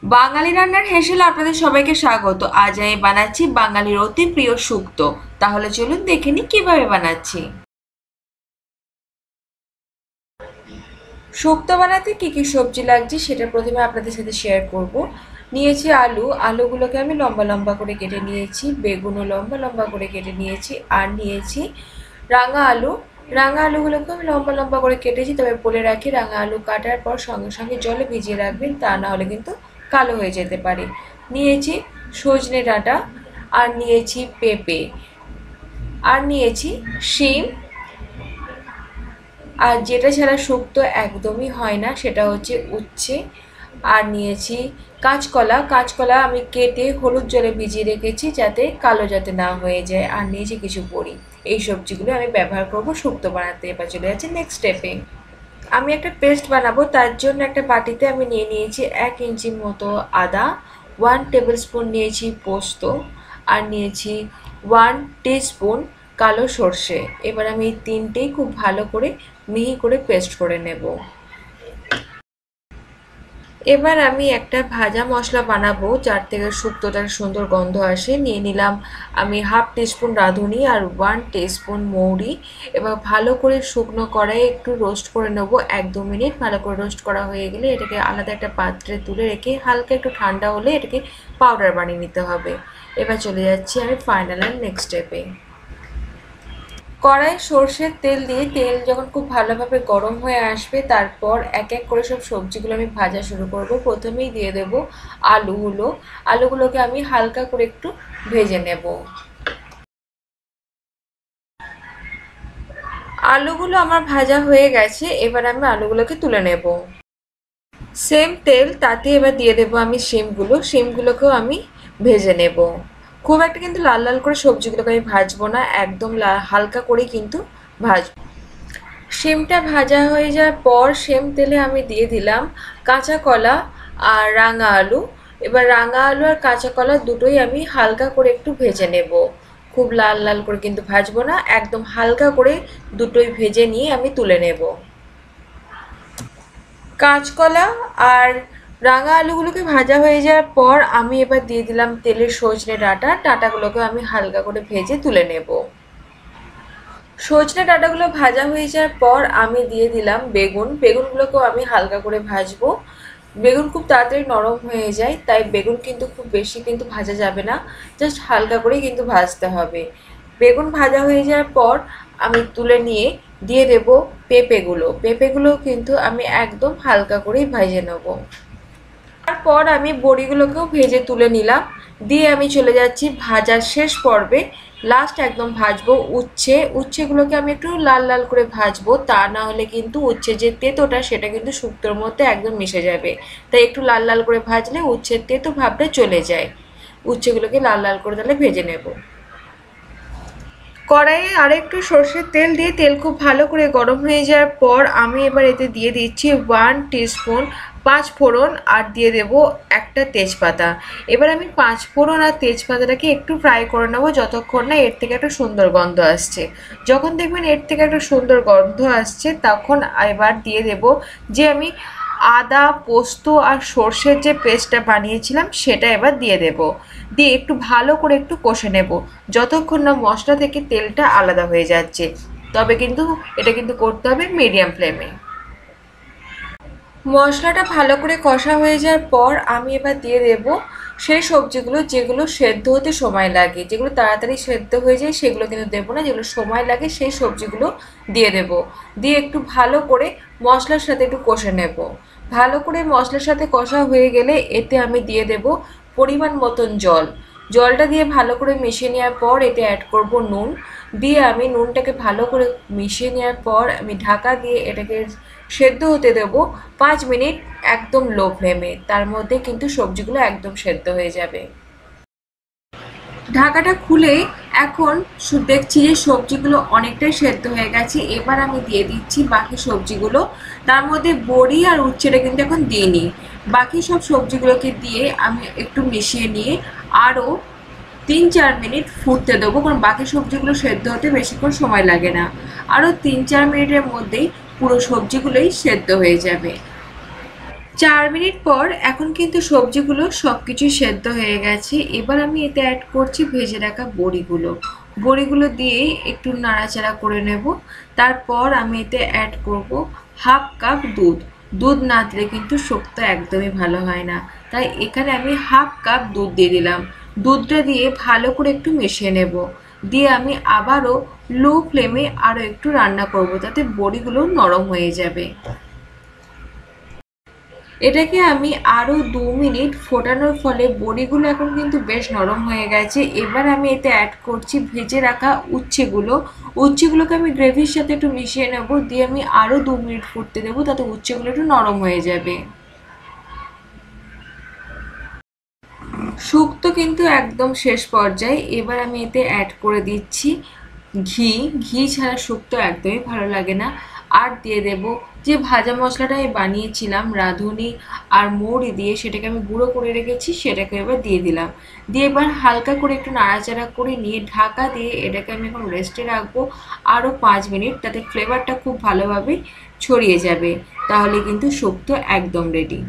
বাঙালি রান্নার হেসেলে আপনাদের সবাইকে স্বাগত। আজ আমি বানাচ্ছি বাঙালির অতি প্রিয় শুক্তো। তাহলে চলুন দেখে নিই কিভাবে বানাচ্ছি। শুক্তো বানাতে কি কি সবজি লাগছে সেটা প্রথমে আপনাদের সাথে শেয়ার করব। নিয়েছি আলু, আলুগুলোকে আমি লম্বা লম্বা করে কেটে নিয়েছি। বেগুনও লম্বা লম্বা করে কেটে নিয়েছি। আর নিয়েছি রাঙা আলু। রাঙা আলুগুলোকে আমি লম্বা লম্বা করে কেটেছি, তবে বলে রাখি রাঙা আলু কাটার পর সঙ্গে সঙ্গে জলে ভিজিয়ে রাখবেন, তা না হলে কিন্তু কালো হয়ে যেতে পারে। নিয়েছি সজনে ডাঁটা, আর নিয়েছি পেঁপে, আর নিয়েছি শিম। আর যেটা ছাড়া শুক্তো একদমই হয় না সেটা হচ্ছে উচ্ছে। আর নিয়েছি কাঁচকলা, কাঁচকলা আমি কেটে হলুদ জলে ভিজিয়ে রেখেছি যাতে কালো যাতে না হয়ে যায়। আর নিয়েছি কিছু বড়ি। এই সবজিগুলো আমি ব্যবহার করব শুক্তো বানাতে। এবার চলে যাচ্ছি নেক্সট স্টেপে। আমি একটা পেস্ট বানাবো, তার জন্য একটা বাটিতে আমি নিয়ে নিয়েছি 1 ইঞ্চি মতো আদা, 1 টেবিল স্পুন নিয়েছি পোস্ত, আর নিয়েছি 1 টিস্পুন কালো সর্ষে। এবার আমি এই তিনটেই খুব ভালো করে মিহি করে পেস্ট করে নেব। এবার আমি একটা ভাজা মশলা বানাবো যার থেকে শুক্তোটার সুন্দর গন্ধ আসে। নিয়ে নিলাম আমি 1/2 টিস্পুন রাঁধুনি আর 1 টিস্পুন মৌরি। এবার ভালো করে শুকনো কড়াইয়ে একটু রোস্ট করে নেব 1-2 মিনিট। ভালো করে রোস্ট করা হয়ে গেলে এটাকে আলাদা একটা পাত্রে তুলে রেখে হালকা একটু ঠান্ডা হলে এটাকে পাউডার বানিয়ে নিতে হবে। এবার চলে যাচ্ছি আমি ফাইনাল অ্যান্ড নেক্সট স্টেপে। কড়াইয়ে সর্ষের তেল দিয়ে তেল যখন খুব ভালোভাবে গরম হয়ে আসবে, তারপর এক এক করে সব সবজিগুলো আমি ভাজা শুরু করব। প্রথমেই দিয়ে দেব আলুগুলো। আলুগুলোকে আমি হালকা করে একটু ভেজে নেব। আলুগুলো আমার ভাজা হয়ে গেছে, এবার আমি আলুগুলোকে তুলে নেব। সেম তেল, তাতে এবার দিয়ে দেবো আমি শিমগুলো। শিমগুলোকেও আমি ভেজে নেব। খুব একটা কিন্তু লাল লাল করে সবজিগুলোকে আমি ভাজবো না, একদম হালকা করে কিন্তু ভাজবো। শিমটা ভাজা হয়ে যাওয়ার পর সেম তেলে আমি দিয়ে দিলাম কাঁচা কলা আর রাঙা আলু। এবার রাঙা আলু আর কাঁচা কলা দুটোই আমি হালকা করে একটু ভেজে নেব। খুব লাল লাল করে কিন্তু ভাজবো না, একদম হালকা করে দুটোই ভেজে নিয়ে আমি তুলে নেব। কাঁচকলা আর রাঙা আলুগুলোকে ভাজা হয়ে যাওয়ার পর আমি এবার দিয়ে দিলাম তেলের সজনে ডাঁটা। ডাঁটাগুলোকে আমি হালকা করে ভেজে তুলে নেব। সজনে ডাঁটাগুলো ভাজা হয়ে যাওয়ার পর আমি দিয়ে দিলাম বেগুন। বেগুনগুলোকেও আমি হালকা করে ভাজবো। বেগুন খুব তাড়াতাড়ি নরম হয়ে যায়, তাই বেগুন কিন্তু খুব বেশি কিন্তু ভাজা যাবে না, জাস্ট হালকা করেই কিন্তু ভাজতে হবে। বেগুন ভাজা হয়ে যাওয়ার পর আমি তুলে নিয়ে দিয়ে দেব পেঁপেগুলো। পেঁপেগুলো কিন্তু আমি একদম হালকা করেই ভেজে নেব। তারপর আমি বড়িগুলোকেও ভেজে তুলে নিলাম। দিয়ে আমি চলে যাচ্ছি ভাজার শেষ পর্বে। লাস্ট একদম ভাজবো উচ্ছে। উচ্ছেগুলোকে আমি একটু লাল লাল করে ভাজবো, তা না হলে কিন্তু উচ্ছে যে তেঁতোটা সেটা কিন্তু শুক্তোর মধ্যে একদম মিশে যাবে। তাই একটু লাল লাল করে ভাজলে উচ্ছের তেঁতো ভাবটা চলে যায়। উচ্ছেগুলোকে লাল লাল করে তাহলে ভেজে নেব। কড়াইয়ে আরেকটু সর্ষের তেল দিয়ে তেল খুব ভালো করে গরম হয়ে যাওয়ার পর আমি এবার এতে দিয়ে দিচ্ছি 1 টিস্পুন পাঁচফোড়ন, আর দিয়ে দেব একটা তেজপাতা। এবার আমি পাঁচফোড়ন আর তেজপাতাটাকে একটু ফ্রাই করে নেবো যতক্ষণ না এর থেকে একটা সুন্দর গন্ধ আসছে। যখন দেখবেন এর থেকে একটা সুন্দর গন্ধ আসছে তখন এবার দিয়ে দেব যে আমি আদা পোস্ত আর সর্ষের যে পেস্টটা বানিয়েছিলাম সেটা এবার দিয়ে দেব। দিয়ে একটু ভালো করে একটু কষে নেব যতক্ষণ না মশলা থেকে তেলটা আলাদা হয়ে যাচ্ছে। তবে কিন্তু এটা কিন্তু করতে হবে মিডিয়াম ফ্লেমে। মশলাটা ভালো করে কষা হয়ে যাওয়ার পর আমি এবার দিয়ে দেব সেই সবজিগুলো যেগুলো সেদ্ধ হতে সময় লাগে। যেগুলো তাড়াতাড়ি সেদ্ধ হয়ে যায় সেগুলো কিন্তু দেবো না, যেগুলো সময় লাগে সেই সবজিগুলো দিয়ে দেব। দিয়ে একটু ভালো করে মশলার সাথে একটু কষে নেব। ভালো করে মশলার সাথে কষা হয়ে গেলে এতে আমি দিয়ে দেব পরিমাণ মতন জল। জলটা দিয়ে ভালো করে মিশিয়ে নেওয়ার পর এতে অ্যাড করব নুন। দিয়ে আমি নুনটাকে ভালো করে মিশিয়ে নেওয়ার পর আমি ঢাকা দিয়ে এটাকে সেদ্ধ হতে দেব 5 মিনিট একদম লো ফ্লেমে। তার মধ্যে কিন্তু সবজিগুলো একদম সেদ্ধ হয়ে যাবে। ঢাকাটা খুলে এখন দেখছি যে সবজিগুলো অনেকটাই সেদ্ধ হয়ে গেছে। এবার আমি দিয়ে দিচ্ছি বাকি সবজিগুলো। তার মধ্যে বড়ি আর উচ্ছেটা কিন্তু এখন দিইনি। বাকি সব সবজিগুলোকে দিয়ে আমি একটু মিশিয়ে নিয়ে আরও 3-4 মিনিট ফুটতে দেবো, কারণ বাকি সবজিগুলো সেদ্ধ হতে বেশিক্ষণ সময় লাগে না। আরও 3-4 মিনিটের মধ্যেই পুরো সবজিগুলোই সেদ্ধ হয়ে যাবে। 4 মিনিট পর এখন কিন্তু সবজিগুলো সবকিছু সেদ্ধ হয়ে গেছে। এবার আমি এতে অ্যাড করছি ভেজে রাখা বড়িগুলো। বড়িগুলো দিয়ে একটু নাড়াচাড়া করে নেব। তারপর আমি এতে অ্যাড করব হাফ কাপ দুধ। দুধ না দিলে কিন্তু শুক্তো একদমই ভালো হয় না, তাই এখানে আমি হাফ কাপ দুধ দিয়ে দিলাম। দুধটা দিয়ে ভালো করে একটু মিশিয়ে নেব। দিয়ে আমি আবারও লো ফ্লেমে আরও একটু রান্না করব, তাতে বড়িগুলো নরম হয়ে যাবে। এটাকে আমি আরও 2 মিনিট ফোটানোর ফলে বড়িগুলো এখন কিন্তু বেশ নরম হয়ে গেছে। এবার আমি এতে অ্যাড করছি ভেজে রাখা উচ্ছেগুলো। উচ্ছেগুলোকে আমি গ্রেভির সাথে একটু মিশিয়ে নেব, দিয়ে আমি আরও 2 মিনিট ফুটতে দেবো, তাতে উচ্ছেগুলো একটু নরম হয়ে যাবে। শুক্তো কিন্তু একদম শেষ পর্যায়ে। এবার আমি এতে অ্যাড করে দিচ্ছি ঘি। ঘি ছাড়া শুক্তো একদমই ভালো লাগে না। আর দিয়ে দেব যে ভাজা মশলাটা আমি বানিয়েছিলাম রাঁধুনি আর মৌরি দিয়ে, সেটাকে আমি গুঁড়ো করে রেখেছি, সেটাকে এবার দিয়ে দিলাম। দিয়ে এবার হালকা করে একটু নাড়াচাড়া করে নিয়ে ঢাকা দিয়ে এটাকে আমি এখন রেস্টে রাখবো আরও 5 মিনিট, তাতে ফ্লেভারটা খুব ভালোভাবে ছড়িয়ে যাবে। তাহলে কিন্তু শুক্তো একদম রেডি।